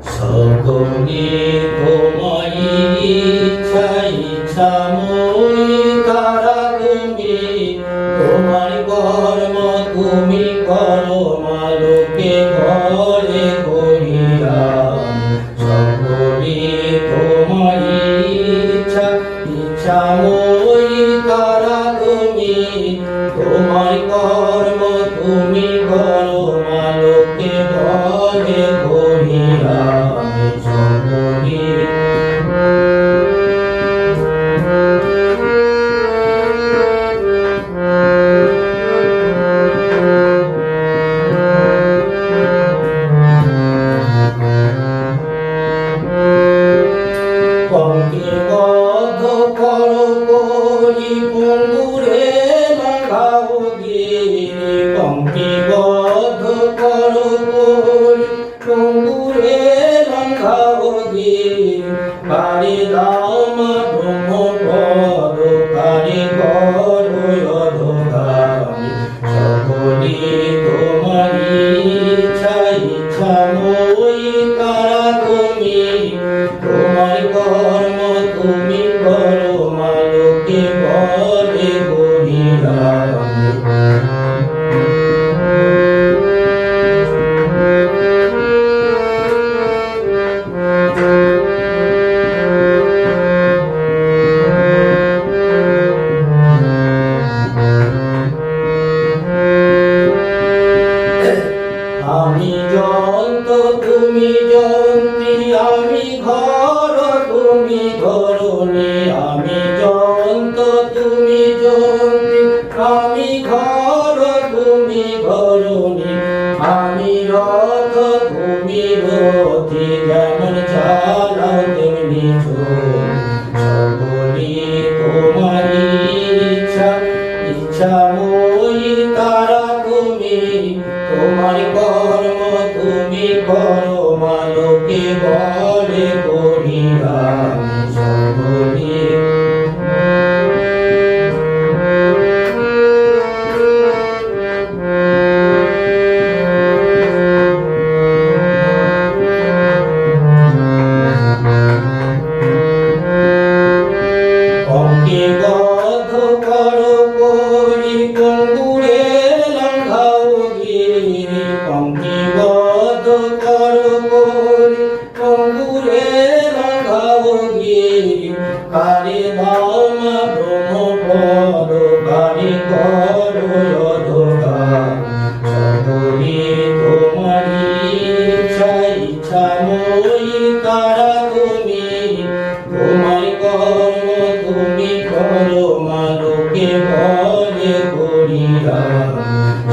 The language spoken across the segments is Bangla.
সকলে তোমারই ইচ্ছা ইচ্ছাময়ী তারা তুমি, তোমার কর্ম তুমি করো মালোকে ঘরে করিয়া। সকলে তোমারই ইচ্ছা ইচ্ছাময়ী তারা তুমি, তোমার কর্ম তুমি করো মালোকে ঘরে করিয়া। পঙ্ক্তিবদ্ধ করো করি পঙ্গুরে লাঙ্ঘাও গিরি, পঙ্ক্তিবদ্ধ করো করি পঙ্গুরে লাঙ্ঘাও গিরি। কারে দামা ব্রহ্মপদ কারে করো অধোগামী, সকলে তোমারই ইচ্ছা ইচ্ছাময়ী তারা তুমি, তোমার কর্ম তুমি করো মালোকে ঘরে করিয়া। আমি যন্ত তুমি যন্ত্রী, আমি ঘর তুমি ধরণী। আমি যন্ত তুমি যন্ত্রী, আমি ঘর তুমি ধরণী। আমি রথ তুমি রথী, যেমন চালাও তেমনি চলি। সকলে তোমারই ইচ্ছা ইচ্ছাময়ী তারা তুমি, তোমার কর্ম তুমি করো মালোকে ঘরে করিয়া। সকলে পঙ্ক্তিবদ্ধ করো করি পঙ্গুরে লাঙ্ঘাও গিরি, পঙ্ক্তিবদ্ধ করো করি পঙ্গুরে লাঙ্ঘাও গিরি। কারে দামা ব্রহ্মপদ কারে করো অধোগামী, সকলে তোমারই ইচ্ছা ইচ্ছাময়ী তারা তুমি, তোমার কর্ম তুমি করো মালোকে ঘরে করিয়া।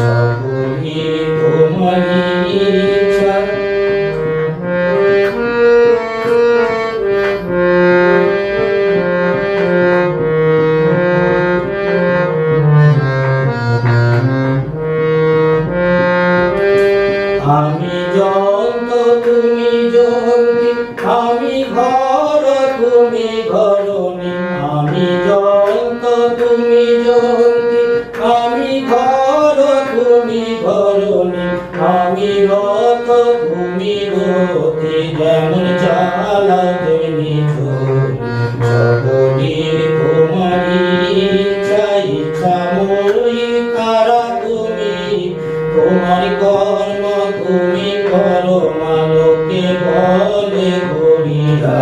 সকলে তোমারই ইচ্ছা আমি যন্ত তুমি যন্ত্রী, আমি ঘর তুমি ধরণী। আমি যন্ত তুমি যন্ত্রী, আমি ঘর তুমি ধরণী। আমি রথ তুমি রথী, যেমন চালাও তেমনি চলি। সকলে তোমারই ইচ্ছা ইচ্ছাময়ী তারা তুমি, তোমার কর্ম তুমি করো মালোকে ঘরে করিয়া।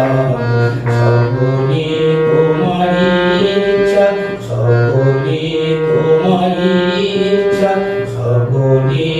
সকলে তোমারই ইচ্ছা সকলে তোমারই ইচ্ছা সকলে